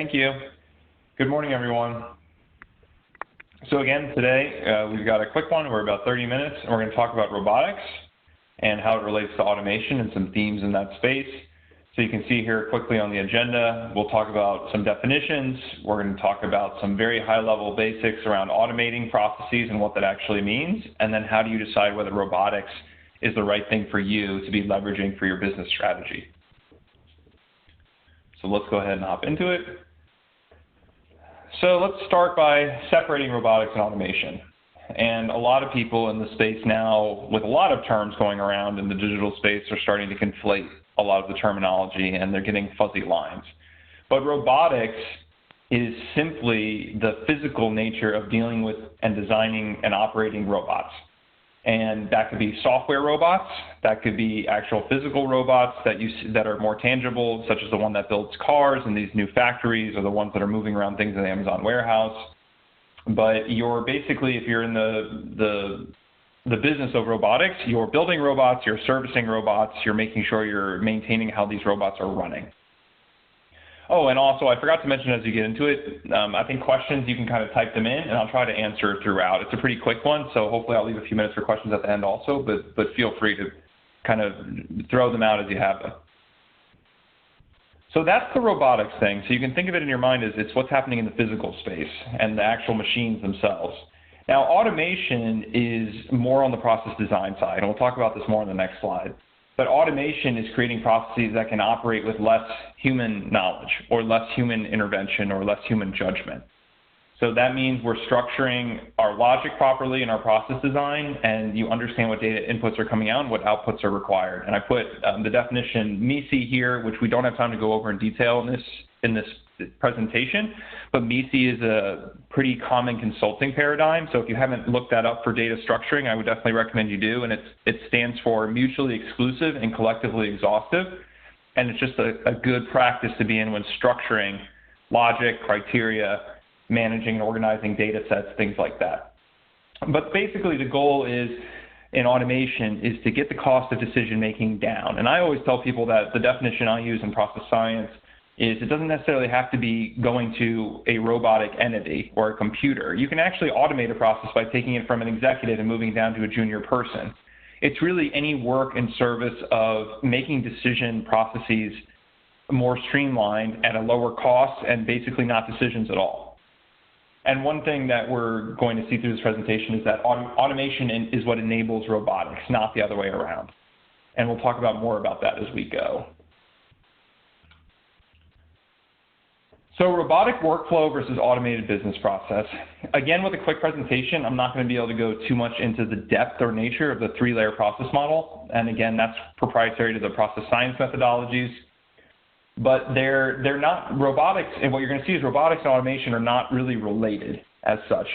Thank you. Good morning, everyone. So again, today we've got a quick one. We're about 30 minutes, and we're going to talk about robotics and how it relates to automation and some themes in that space. So you can see here quickly on the agenda, we'll talk about some definitions. We're going to talk about some very high-level basics around automating processes and what that actually means, and then how do you decide whether robotics is the right thing for you to be leveraging for your business strategy. So let's go ahead and hop into it. So let's start by separating robotics and automation. And a lot of people in the space now, with a lot of terms going around in the digital space, are starting to conflate a lot of the terminology, and they're getting fuzzy lines. But robotics is simply the physical nature of dealing with and designing and operating robots. And that could be software robots, that could be actual physical robots that are more tangible, such as the one that builds cars in these new factories, or the ones that are moving around things in the Amazon warehouse. But you're basically, if you're in the business of robotics, you're building robots, you're servicing robots, you're making sure you're maintaining how these robots are running. Oh, and also I forgot to mention as you get into it, I think questions, you can kind of type them in, and I'll try to answer throughout. It's a pretty quick one, so hopefully I'll leave a few minutes for questions at the end also, but feel free to kind of throw them out as you have them. So that's the robotics thing. So you can think of it in your mind as it's what's happening in the physical space and the actual machines themselves. Now, automation is more on the process design side, and we'll talk about this more on the next slide. But automation is creating processes that can operate with less human knowledge, or less human intervention, or less human judgment. So that means we're structuring our logic properly in our process design, and you understand what data inputs are coming out and what outputs are required. And I put the definition MISI here, which we don't have time to go over in detail in this presentation, but MISI is a pretty common consulting paradigm. So if you haven't looked that up for data structuring, I would definitely recommend you do. And it stands for mutually exclusive and collectively exhaustive. And it's just a good practice to be in when structuring logic, criteria, managing and organizing data sets, things like that. But basically the goal is in automation is to get the cost of decision making down. And I always tell people that the definition I use in process science is it doesn't necessarily have to be going to a robotic entity or a computer. You can actually automate a process by taking it from an executive and moving it down to a junior person. It's really any work in service of making decision processes more streamlined at a lower cost and basically not decisions at all. And one thing that we're going to see through this presentation is that automation is what enables robotics, not the other way around. And we'll talk about more about that as we go. So robotic workflow versus automated business process. Again, with a quick presentation, I'm not going to be able to go too much into the depth or nature of the three-layer process model. And again, that's proprietary to the process science methodologies. But they're not robotics, and what you're going to see is robotics and automation are not really related as such.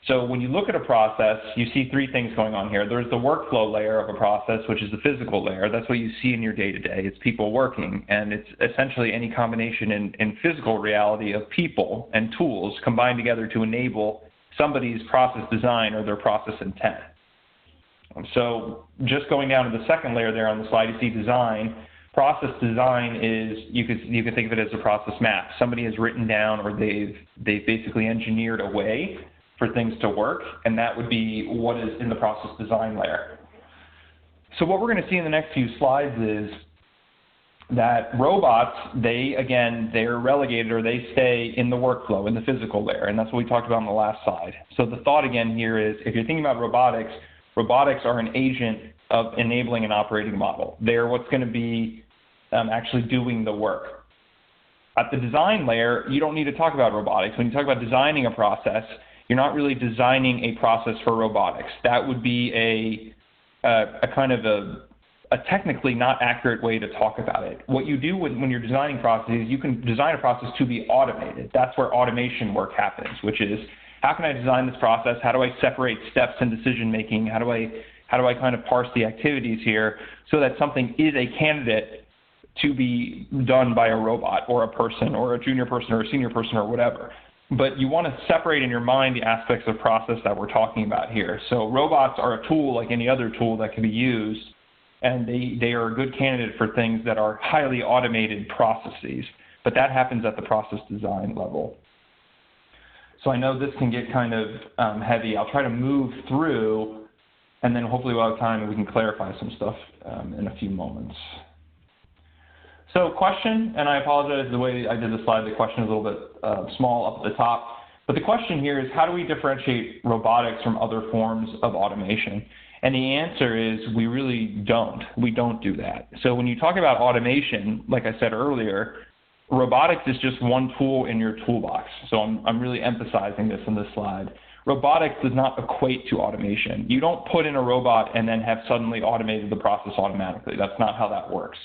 So when you look at a process, you see three things going on here. There's the workflow layer of a process, which is the physical layer. That's what you see in your day-to-day. It's people working, and it's essentially any combination in physical reality of people and tools combined together to enable somebody's process design or their process intent. So just going down to the second layer there on the slide, you see design. Process design is, you could think of it as a process map. Somebody has written down, or they've basically engineered a way for things to work, and that would be what is in the process design layer. So what we're going to see in the next few slides is that robots, they're relegated, or they stay in the workflow, in the physical layer, and that's what we talked about on the last slide. So the thought again here is, if you're thinking about robotics, robotics are an agent of enabling an operating model. They're what's going to be actually doing the work. At the design layer, you don't need to talk about robotics. When you talk about designing a process, you're not really designing a process for robotics. That would be a kind of a technically not accurate way to talk about it. What you do when you're designing processes, you can design a process to be automated. That's where automation work happens, which is, how can I design this process? How do I separate steps in decision making? How do I kind of parse the activities here so that something is a candidate to be done by a robot or a person or a junior person or a senior person or whatever. But you want to separate in your mind the aspects of process that we're talking about here. So robots are a tool like any other tool that can be used, and they are a good candidate for things that are highly automated processes. but that happens at the process design level. So I know this can get kind of heavy. I'll try to move through, and then hopefully we'll have time and we can clarify some stuff in a few moments. So question, and I apologize the way I did the slide, the question is a little bit small up at the top. But the question here is, how do we differentiate robotics from other forms of automation? And the answer is, we really don't. We don't do that. So when you talk about automation, like I said earlier, robotics is just one tool in your toolbox. So I'm really emphasizing this in this slide. Robotics does not equate to automation. You don't put in a robot and then have suddenly automated the process automatically. That's not how that works.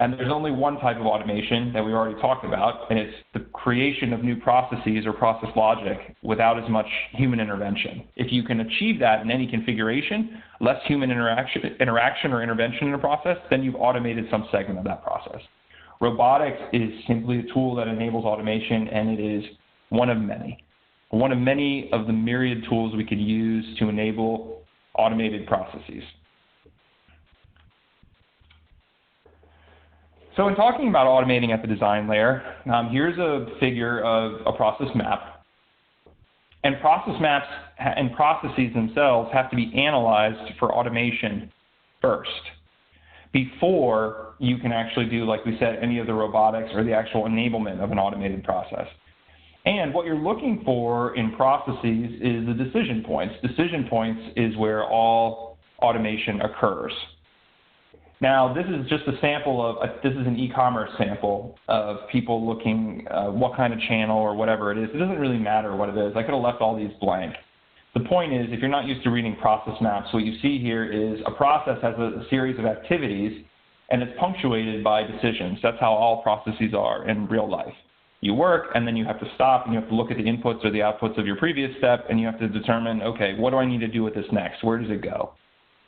And there's only one type of automation that we already talked about, and it's the creation of new processes or process logic without as much human intervention. If you can achieve that in any configuration, less human interaction or intervention in a process, then you've automated some segment of that process. Robotics is simply a tool that enables automation, and it is one of many of the myriad tools we could use to enable automated processes. So in talking about automating at the design layer, here's a figure of a process map. And process maps and processes themselves have to be analyzed for automation first, before you can actually do, like we said, any of the robotics or the actual enablement of an automated process. And what you're looking for in processes is the decision points. Decision points is where all automation occurs. Now, this is just a sample of, this is an e-commerce sample of people looking what kind of channel or whatever it is. It doesn't really matter what it is. I could have left all these blank. The point is, if you're not used to reading process maps, what you see here is a process has a series of activities, and it's punctuated by decisions. That's how all processes are in real life. You work, and then you have to stop, and you have to look at the inputs or the outputs of your previous step, and you have to determine, okay, what do I need to do with this next? Where does it go?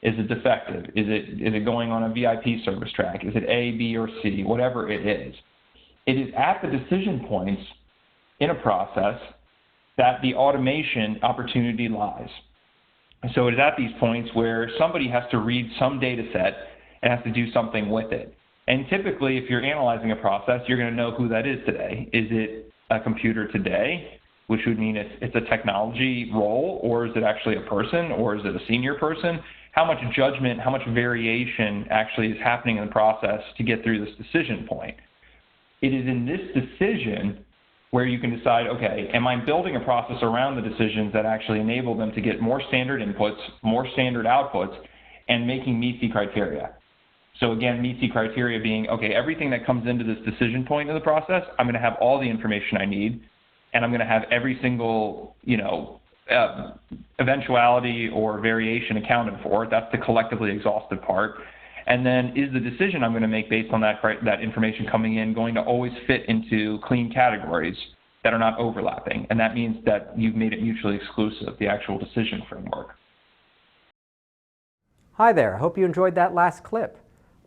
Is it defective? Is it going on a VIP service track? Is it A, B, or C? Whatever it is. It is at the decision points in a process that the automation opportunity lies. So it is at these points where somebody has to read some data set and has to do something with it. And typically, if you're analyzing a process, you're going to know who that is today. Is it a computer today, which would mean it's a technology role, or is it actually a person, or is it a senior person? How much judgment, how much variation actually is happening in the process to get through this decision point. It is in this decision where you can decide, okay, am I building a process around the decisions that actually enable them to get more standard inputs, more standard outputs, and making meet the criteria. So again, meet the criteria being, okay, everything that comes into this decision point of the process, I'm going to have all the information I need, and I'm going to have every single, eventuality or variation accounted for. That's the collectively exhaustive part. And then is the decision I'm going to make based on that information coming in going to always fit into clean categories that are not overlapping? And that means that you've made it mutually exclusive, the actual decision framework. Hi there, I hope you enjoyed that last clip.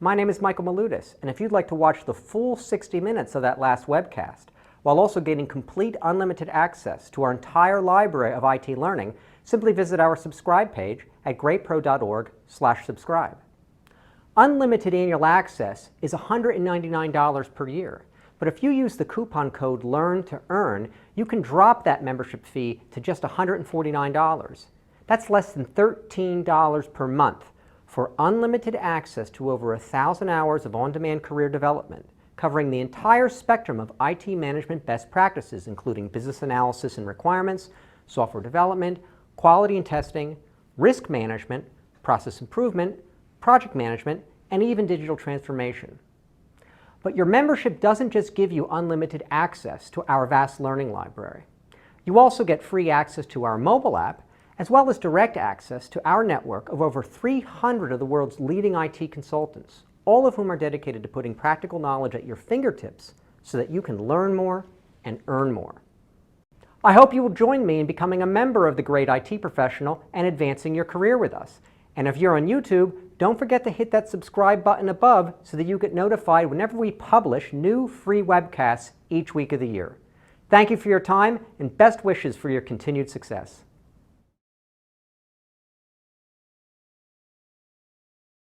My name is Michael Maludis, and if you'd like to watch the full 60 minutes of that last webcast, while also getting complete unlimited access to our entire library of IT learning, simply visit our subscribe page at greatpro.org/subscribe. Unlimited annual access is $199 per year, but if you use the coupon code LEARN2EARN, you can drop that membership fee to just $149. That's less than $13 per month for unlimited access to over 1,000 hours of on-demand career development, covering the entire spectrum of IT management best practices, including business analysis and requirements, software development, quality and testing, risk management, process improvement, project management, and even digital transformation. But your membership doesn't just give you unlimited access to our vast learning library. You also get free access to our mobile app, as well as direct access to our network of over 300 of the world's leading IT consultants, all of whom are dedicated to putting practical knowledge at your fingertips so that you can learn more and earn more. I hope you will join me in becoming a member of the Great IT Professional and advancing your career with us. And if you're on YouTube, don't forget to hit that subscribe button above so that you get notified whenever we publish new free webcasts each week of the year. Thank you for your time and best wishes for your continued success.